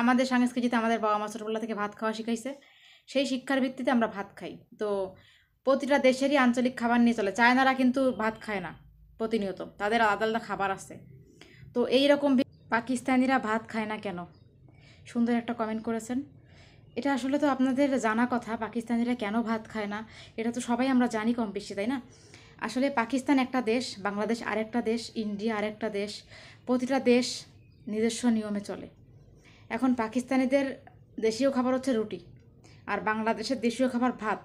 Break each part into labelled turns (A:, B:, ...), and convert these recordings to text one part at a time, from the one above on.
A: আমাদের সংস্কৃতিতে আমাদের বাবা মা ছোটবেলা থেকে ভাত খাওয়া শিখাইছে, সেই শিক্ষার ভিত্তিতে আমরা ভাত খাই। তো প্রতিটা দেশেরই আঞ্চলিক খাবার নিয়ে চলে। চায়নারা কিন্তু ভাত খায় না প্রতিনিয়ত, তাদের আলাদা আলাদা খাবার আছে। তো এইরকম পাকিস্তানিরা ভাত খায় না কেন? সুন্দর একটা কমেন্ট করেছেন। এটা আসলে তো আপনাদের জানা কথা, পাকিস্তানিরা কেন ভাত খায় না, এটা তো সবাই আমরা জানি কম বেশি, তাই না? আসলে পাকিস্তান একটা দেশ, বাংলাদেশ আরেকটা দেশ, ইন্ডিয়া আরেকটা দেশ। প্রতিটা দেশ নিজস্ব নিয়মে চলে। এখন পাকিস্তানিদের দেশীয় খাবার হচ্ছে রুটি, আর বাংলাদেশের দেশীয় খাবার ভাত।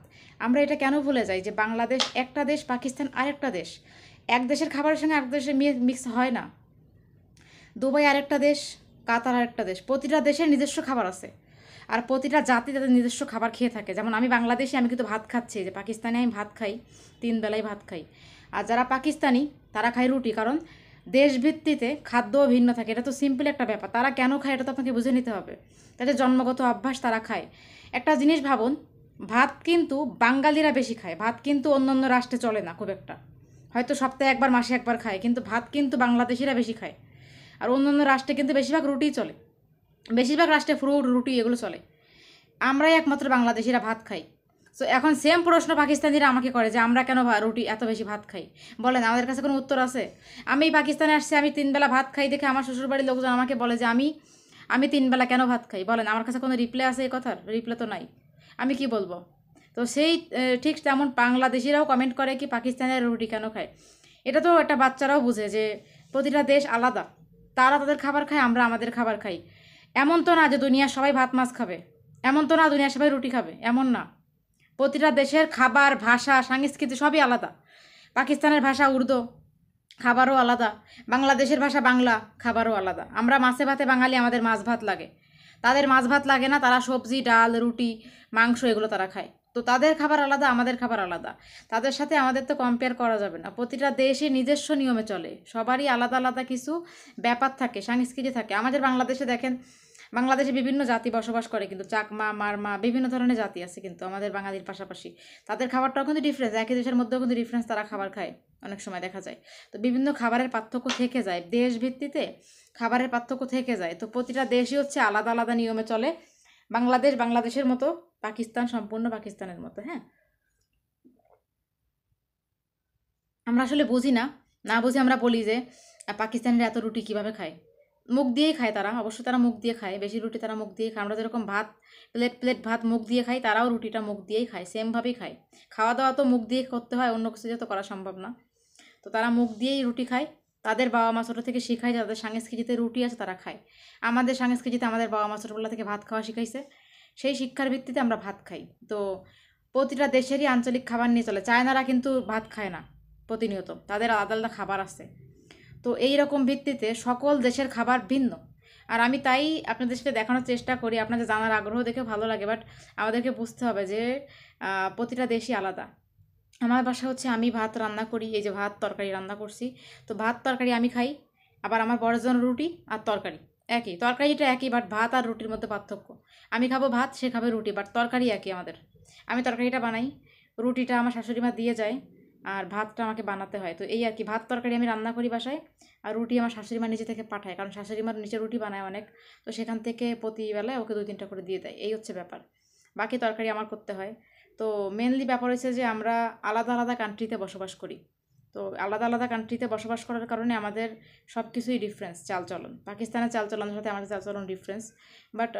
A: আমরা এটা কেন ভুলে যাই যে বাংলাদেশ একটা দেশ, পাকিস্তান আরেকটা দেশ। এক দেশের খাবারের সঙ্গে আরেক দেশের মিক্স হয় না। দুবাই আরেকটা দেশ, কাতার আরেকটা দেশ। প্রতিটা দেশের নিজস্ব খাবার আছে, আর প্রতিটা জাতি তাদের নিজস্ব খাবার খেয়ে থাকে। যেমন আমি বাংলাদেশি, আমি কিন্তু ভাত খাচ্ছি, যে পাকিস্তানে আমি ভাত খাই, 3 বেলায় ভাত খাই। আর যারা পাকিস্তানি তারা খায় রুটি, কারণ দেশভিত্তিতে খাদ্যও ভিন্ন থাকে। এটা তো সিম্পল একটা ব্যাপার। তারা কেন খায় এটা তো আপনাকে বুঝে নিতে হবে। তাদের জন্মগত অভ্যাস, তারা খায়। একটা জিনিস ভাবুন, ভাত কিন্তু বাঙালিরা বেশি খায়। ভাত কিন্তু অন্য অন্য রাষ্ট্রে চলে না খুব একটা, হয়তো সপ্তাহে একবার মাসে একবার খায়, কিন্তু ভাত কিন্তু বাংলাদেশিরা বেশি খায়। আর অন্য অন্য রাষ্ট্রে কিন্তু বেশিরভাগ রুটিই চলে, বেশিরভাগ রাষ্ট্রে ফ্রুট রুটি এগুলো চলে। আমরাই একমাত্র বাংলাদেশিরা ভাত খাই। সো এখন সেম প্রশ্ন পাকিস্তানিরা আমাকে করে যে আমরা কেন রুটি এত বেশি ভাত খাই। বলেন, আমাদের কাছে কোনো উত্তর আছে? আমি পাকিস্তানে আসছি, আমি 3 বেলা ভাত খাই দেখে আমার শ্বশুরবাড়ির লোকজন আমাকে বলে যে আমি 3 বেলা কেন ভাত খাই। বলেন, আমার কাছে কোনো রিপ্লাই আছে এই কথার? রিপ্লাই তো নাই। আমি কি বলবো? তো সেই ঠিক তেমন বাংলাদেশিরাও কমেন্ট করে কি পাকিস্তানের রুটি কেন খায়। এটা তো একটা বাচ্চারাও বুঝে যে প্রতিটা দেশ আলাদা। তারা তাদের খাবার খায়, আমরা আমাদের খাবার খাই। এমন তো না যে দুনিয়ার সবাই ভাত মাছ খাবে, এমন তো না দুনিয়ার সবাই রুটি খাবে, এমন না। প্রতিটা দেশের খাবার, ভাষা, সংস্কৃতি সবই আলাদা। পাকিস্তানের ভাষা উর্দু, খাবারও আলাদা। বাংলাদেশের ভাষা বাংলা, খাবারও আলাদা। আমরা মাছে ভাতে বাঙালি, আমাদের মাছ ভাত লাগে। তাদের মাছ ভাত লাগে না, তারা সবজি, ডাল, রুটি, মাংস এগুলো তারা খায়। তো তাদের খাবার আলাদা, আমাদের খাবার আলাদা। তাদের সাথে আমাদের তো কম্পেয়ার করা যাবে না। প্রতিটা দেশে নিজস্ব নিয়মে চলে, সবারই আলাদা আলাদা কিছু ব্যাপার থাকে, সংস্কৃতি থাকে। আমাদের বাংলাদেশে দেখেন, বাংলাদেশে বিভিন্ন জাতি বসবাস করে, কিন্তু চাকমা, মারমা, বিভিন্ন ধরনের জাতি আছে কিন্তু আমাদের বাঙালির পাশাপাশি। তাদের খাবারটাও কিন্তু ডিফারেন্স, একই দেশের মধ্যেও কিন্তু ডিফারেন্স, তারা খাবার খায় অনেক সময় দেখা যায়। তো বিভিন্ন খাবারের পার্থক্য থেকে যায়, দেশ ভিত্তিতে খাবারের পার্থক্য থেকে যায়। তো প্রতিটা দেশই হচ্ছে আলাদা আলাদা নিয়মে চলে। বাংলাদেশ বাংলাদেশের মতো, পাকিস্তান সম্পূর্ণ পাকিস্তানের মতো। হ্যাঁ, আমরা আসলে বুঝি না, না বুঝি আমরা বলি যে পাকিস্তানিরা এত রুটি কীভাবে খায়। মুখ দিয়েই খায় তারা, অবশ্যই তারা মুখ দিয়ে খায়, বেশি রুটি তারা মুখ দিয়ে খায়। আমরা যেরকম ভাত প্লেট প্লেট ভাত মুখ দিয়ে খাই, তারাও রুটিটা মুখ দিয়েই খায়, সেমভাবেই খায়। খাওয়া দাওয়া তো মুখ দিয়ে করতে হয়, অন্য কিছু দিয়ে তো করা সম্ভব না। তো তারা মুখ দিয়েই রুটি খায়। তাদের বাবা মা ছোটো থেকে শিখায়, তাদের সংস্কৃতিতে রুটি আছে, তারা খায়। আমাদের সংস্কৃতিতে আমাদের বাবা মা ছোটোবেলা থেকে ভাত খাওয়া শিখাইছে, সেই শিক্ষার ভিত্তিতে আমরা ভাত খাই। তো প্রতিটা দেশেরই আঞ্চলিক খাবার নিয়ে চলে। চায়নারা কিন্তু ভাত খায় না প্রতিনিয়ত, তাদের আলাদা আলাদা খাবার আছে। তো এই রকম ভিত্তিতে সকল দেশের খাবার ভিন্ন। আর আমি তাই আপনাদের সাথে দেখানোর চেষ্টা করি, আপনাদের জানার আগ্রহ দেখে ভালো লাগে, বাট আমাদেরকে বুঝতে হবে যে প্রতিটা দেশই আলাদা। আমার বাসা হচ্ছে, আমি ভাত রান্না করি, এই যে ভাত তরকারি রান্না করছি, তো ভাত তরকারি আমি খাই। আবার আমার বড় জন্য রুটি আর তরকারি একই, তরকারিটা একই, বাট ভাত আর রুটির মধ্যে পার্থক্য। আমি খাবো ভাত, সে খাবে রুটি, বাট তরকারি একই আমাদের। আমি তরকারিটা বানাই, রুটিটা আমার শাশুড়ি মা দিয়ে যায়, আর ভাতটা আমাকে বানাতে হয়। তো এই আর কি, ভাত তরকারি আমি রান্না করি বাসায়, আর রুটি আমার শাশুড়ি মা নিচে থেকে পাঠায়, কারণ শাশুড়ি মার নিচে রুটি বানায় অনেক। তো সেখান থেকে প্রতিবেলায় ওকে 2-3টা করে দিয়ে দেয়, এই হচ্ছে ব্যাপার। বাকি তরকারি আমার করতে হয়। তো মেনলি ব্যাপার হচ্ছে যে আমরা আলাদা আলাদা কান্ট্রিতে বসবাস করি। তো আলাদা আলাদা কান্ট্রিতে বসবাস করার কারণে আমাদের সব কিছুই ডিফারেন্স, চালচলন। পাকিস্তানের চালচলনের সাথে আমাদের চালচলন ডিফারেন্স, বাট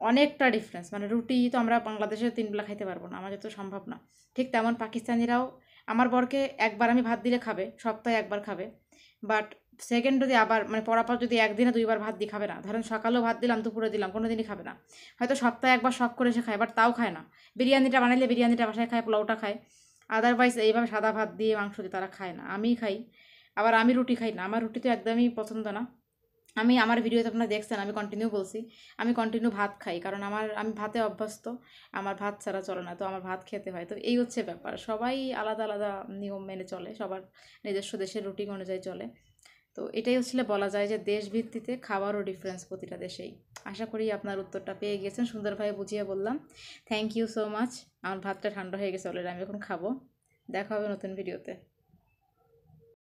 A: অনেকটা ডিফারেন্স। মানে রুটি তো আমরা বাংলাদেশে 3 বেলা খাইতে পারবো না, আমাদের তো সম্ভব না। ঠিক তেমন পাকিস্তানিরাও আমার বরকে একবার আমি ভাত দিলে খাবে, সপ্তাহে একবার খাবে, বাট সেকেন্ড যদি আবার মানে পরাপর যদি 1 দিনে 2 বার ভাত দিয়ে খাবে না। ধরেন সকালেও ভাত দিলাম, দুপুরে দিলাম, কোনো দিনই খাবে না। হয়তো সপ্তাহে একবার শখ করে সে খায়, বাট তাও খায় না। বিরিয়ানিটা বানাইলে বিরিয়ানিটা বাসায় খায়, পোলাওটা খায়, আদারওয়াইজ এইভাবে সাদা ভাত দিয়ে মাংস দিয়ে তারা খায় না। আমিই খাই, আবার আমি রুটি খাই না, আমার রুটি তো একদমই পছন্দ না। আমি আমার ভিডিওতে আপনারা দেখছেন, আমি কন্টিনিউ বলছি, আমি কন্টিনিউ ভাত খাই, কারণ আমি ভাতে অভ্যস্ত, আমার ভাত ছাড়া চলে না, তো আমার ভাত খেতে হয়। তো এই হচ্ছে ব্যাপার, সবাই আলাদা আলাদা নিয়ম মেনে চলে, সবার নিজস্ব দেশের রুটিন অনুযায়ী চলে। তো এটাই হচ্ছিল বলা যায় যে দেশ ভিত্তিতে খাবারও ডিফারেন্স প্রতিটা দেশেই। আশা করি আপনার উত্তরটা পেয়ে গেছেন, সুন্দরভাবে বুঝিয়ে বললাম। Thank you so much. আমার ভাতটা ঠান্ডা হয়ে গেছে অলরেডি, আমি এখন খাবো। দেখা হবে নতুন ভিডিওতে।